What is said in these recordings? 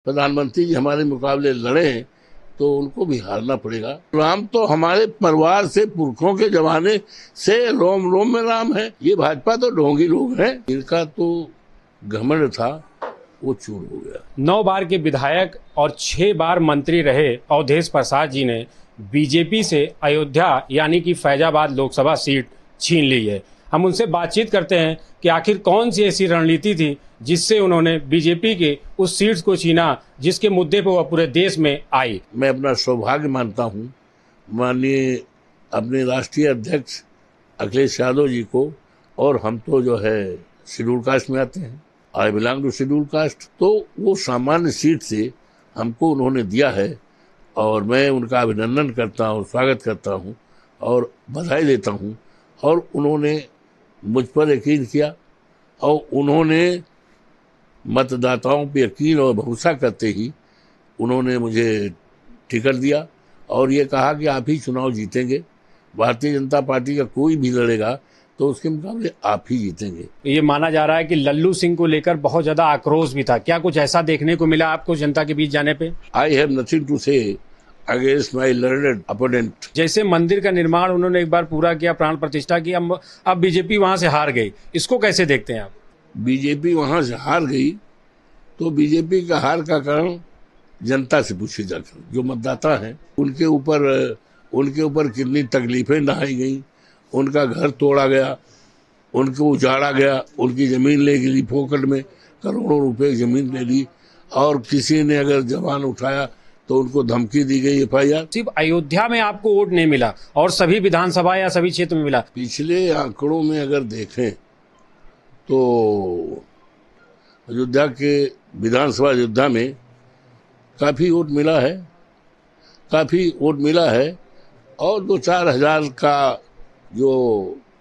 प्रधानमंत्री जी हमारे मुकाबले लड़े तो उनको भी हारना पड़ेगा। राम तो हमारे परिवार से पुरखों के जमाने से रोम रोम में राम है। ये भाजपा तो ढोंगी लोग हैं, इनका तो घमंड था वो चूर हो गया। 9 बार के विधायक और 6 बार मंत्री रहे अवधेश प्रसाद जी ने बीजेपी से अयोध्या यानी कि फैजाबाद लोकसभा सीट छीन ली है। हम उनसे बातचीत करते हैं कि आखिर कौन सी ऐसी रणनीति थी जिससे उन्होंने बीजेपी के उस सीट्स को छीना जिसके मुद्दे पर वह पूरे देश में आई। मैं अपना सौभाग्य मानता हूँ माननीय अपने राष्ट्रीय अध्यक्ष अखिलेश यादव जी को, और हम तो जो है शेड्यूल कास्ट में आते हैं, I belong to schedule caste, तो वो सामान्य सीट से हमको उन्होंने दिया है और मैं उनका अभिनंदन करता हूँ, स्वागत करता हूँ और बधाई देता हूँ। और उन्होंने मुझ पर यकीन किया और उन्होंने मतदाताओं पर यकीन और भरोसा करते ही उन्होंने मुझे टिकट दिया और ये कहा कि आप ही चुनाव जीतेंगे, भारतीय जनता पार्टी का कोई भी लड़ेगा तो उसके मुकाबले आप ही जीतेंगे। ये माना जा रहा है कि लल्लू सिंह को लेकर बहुत ज्यादा आक्रोश भी था, क्या कुछ ऐसा देखने को मिला आपको जनता के बीच जाने पे? आई हैव नथिंग टू से अगेंस्ट माई लर्नड अपोनेंट। जैसे मंदिर का निर्माण उन्होंने एक बार पूरा किया, प्राण प्रतिष्ठा की, अब बीजेपी वहां से हार गई, इसको कैसे देखते हैं आप? बीजेपी वहां से हार गई तो बीजेपी का हार का कारण जनता से पूछे जाकर, जो मतदाता हैं उनके ऊपर कितनी तकलीफें ढाई गई, उनका घर तोड़ा गया, उनको उजाड़ा गया, उनकी जमीन ले ली फोकट में, करोड़ों रुपए जमीन ले ली, और किसी ने अगर जवान उठाया तो उनको धमकी दी गई FIR। सिर्फ अयोध्या में आपको वोट नहीं मिला और सभी विधानसभा या सभी क्षेत्र में मिला। पिछले आंकड़ों में अगर देखें तो अयोध्या के विधानसभा अयोध्या में काफी वोट मिला है और 2-4 हजार का जो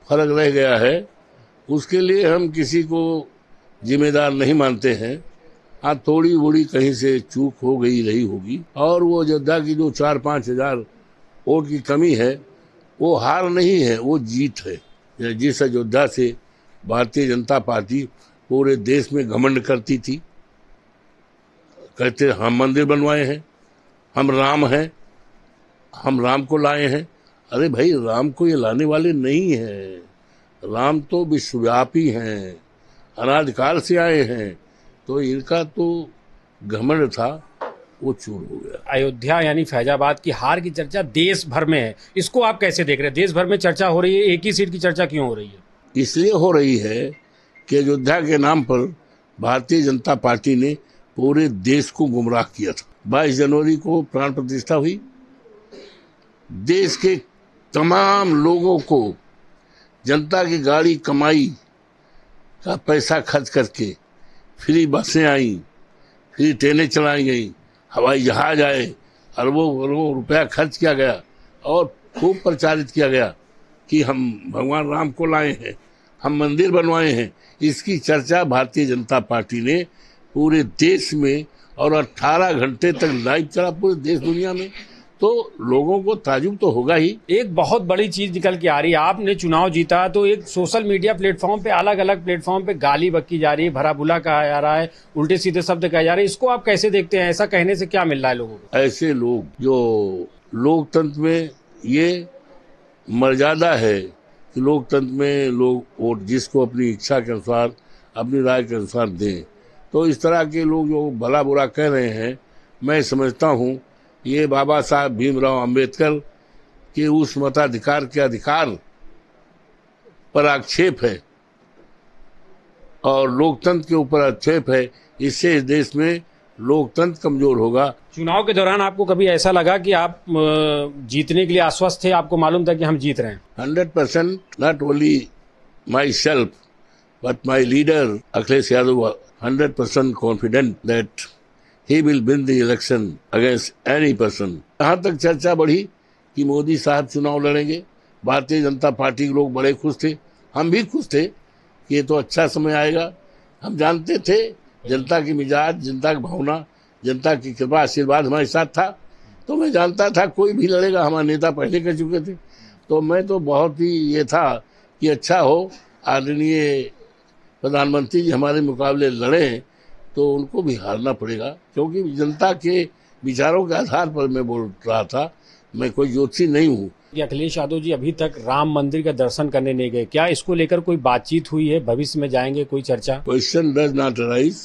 फर्क रह गया है उसके लिए हम किसी को जिम्मेदार नहीं मानते हैं। हाँ, थोड़ी बड़ी कहीं से चूक हो गई रही होगी, और वो अयोध्या की जो 4-5 हजार वोट की कमी है वो हार नहीं है, वो जीत है। जिस अयोध्या से भारतीय जनता पार्टी पूरे देश में घमंड करती थी, कहते हम मंदिर बनवाए हैं, हम राम हैं, हम राम को लाए हैं। अरे भाई, राम को ये लाने वाले नहीं हैं, राम तो विश्वव्यापी हैं, अनादिकाल से आए हैं, तो इनका तो घमंड था वो चूर हो गया। अयोध्या यानी फैजाबाद की हार की चर्चा देश भर में है, इसको आप कैसे देख रहे हैं? देश भर में चर्चा हो रही है, एक ही सीट की चर्चा क्यों हो रही है? इसलिए हो रही है कि अयोध्या के नाम पर भारतीय जनता पार्टी ने पूरे देश को गुमराह किया था। 22 जनवरी को प्राण प्रतिष्ठा हुई, देश के तमाम लोगों को जनता की गाड़ी कमाई का पैसा खर्च करके फ्री बसें आई, फ्री ट्रेनें चलाई गई, हवाई जहाज आए, अरबों रुपया खर्च किया गया और खूब प्रचारित किया गया कि हम भगवान राम को लाए हैं, हम मंदिर बनवाए हैं। इसकी चर्चा भारतीय जनता पार्टी ने पूरे देश में और 18 घंटे तक लाइव चला पूरे देश दुनिया में, तो लोगों को ताजुब तो होगा ही। एक बहुत बड़ी चीज निकल के आ रही है, आपने चुनाव जीता तो एक सोशल मीडिया प्लेटफॉर्म पे, अलग अलग प्लेटफॉर्म पे गाली बक्की जा रही है, भरा बुला कहा जा रहा है, उल्टे सीधे शब्द कहे जा रहे हैं, इसको आप कैसे देखते हैं? ऐसा कहने से क्या मिल रहा है लोगों को? ऐसे लोग, जो लोकतंत्र में ये मर्यादा है कि लोकतंत्र में लोग वोट जिसको अपनी इच्छा के अनुसार, अपनी राय के अनुसार दें, तो इस तरह के लोग जो भला बुरा कह रहे हैं, मैं समझता हूँ ये बाबा साहब भीमराव अंबेडकर के उस मताधिकार के अधिकार पर आक्षेप है और लोकतंत्र के ऊपर आक्षेप है। इससे इस देश में लोकतंत्र कमजोर होगा। चुनाव के दौरान आपको कभी ऐसा लगा कि आप जीतने के लिए आश्वस्त थे, आपको मालूम था कि हम जीत रहे हैं? 100%, not only my self but my leader Akhilesh Yadav 100% confident that he will win the election against any person। यहाँ तक चर्चा बढ़ी कि मोदी साहब चुनाव लड़ेंगे, भारतीय जनता पार्टी के लोग बड़े खुश थे, हम भी खुश थे कि ये तो अच्छा समय आएगा। हम जानते थे जनता की मिजाज, जनता की भावना, जनता की कृपा आशीर्वाद हमारे साथ था, तो मैं जानता था कोई भी लड़ेगा, हमारे नेता पहले कर चुके थे, तो मैं तो बहुत ही ये था कि अच्छा हो, आदरणीय प्रधानमंत्री जी हमारे मुकाबले लड़े तो उनको भी हारना पड़ेगा, क्योंकि जनता के विचारों के आधार पर मैं बोल रहा था। मैं कोई ज्योतिषी नहीं हूँ। कि अखिलेश यादव जी अभी तक राम मंदिर का दर्शन करने नहीं गए, क्या इसको लेकर कोई बातचीत हुई है? भविष्य में जाएंगे, कोई चर्चा? Question does not arise.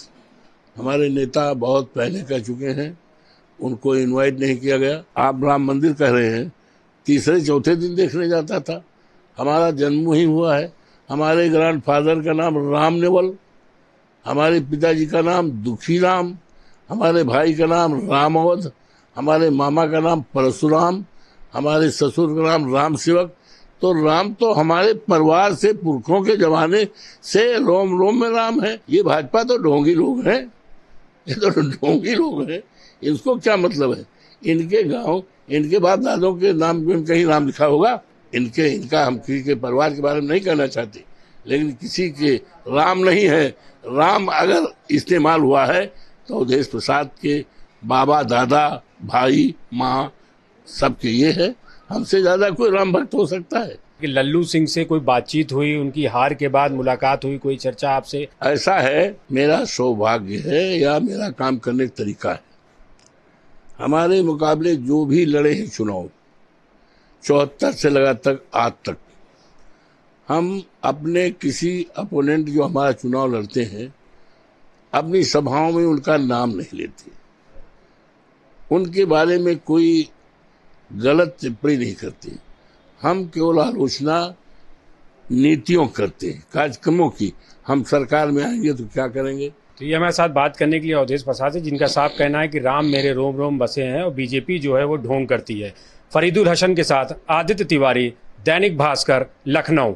हमारे नेता बहुत पहले कह चुके हैं, उनको इनवाइट नहीं किया गया। आप राम मंदिर कह रहे हैं, तीसरे चौथे दिन देखने जाता था। हमारा जन्म ही हुआ है। हमारे ग्रैंडफादर का नाम राम नेवल, हमारे पिताजी का नाम दुखी राम, हमारे भाई का नाम राम अवध, हमारे मामा का नाम परशुराम, हमारे ससुर का नाम राम सेवक। तो राम तो हमारे परिवार से, पुरखों के जमाने से रोम रोम में राम है। ये भाजपा तो ढोंगी लोग हैं, ये तो ढोंगी लोग हैं। इसको क्या मतलब है? इनके गांव, इनके बाप दादों के नाम में कहीं नाम लिखा होगा? इनका हम किसी के परिवार के बारे में नहीं कहना चाहते, लेकिन किसी के राम नहीं है। राम अगर इस्तेमाल हुआ है तो अवधेश प्रसाद के बाबा, दादा, भाई, माँ सबके ये है। हमसे ज्यादा कोई राम भक्त हो सकता है? कि लल्लू सिंह से कोई बातचीत हुई, उनकी हार के बाद मुलाकात हुई, कोई चर्चा आपसे? ऐसा है, मेरा सौभाग्य है या मेरा काम करने का तरीका है। हमारे मुकाबले जो भी लड़े हैं चुनाव 74 से लगातार आज तक, हम अपने किसी अपोनेंट जो हमारा चुनाव लड़ते हैं, अपनी सभाओं में उनका नाम नहीं लेते, उनके बारे में कोई गलत टिप्पणी नहीं करते। हम केवल आलोचना नीतियों करते हैं, कार्यक्रमों की। हम सरकार में आएंगे तो क्या करेंगे। तो ये हमारे साथ बात करने के लिए अवधेश प्रसाद है, जिनका साफ कहना है कि राम मेरे रोम रोम बसे हैं और बीजेपी जो है वो ढोंग करती है। फरीदुल हसन के साथ आदित्य तिवारी, दैनिक भास्कर, लखनऊ।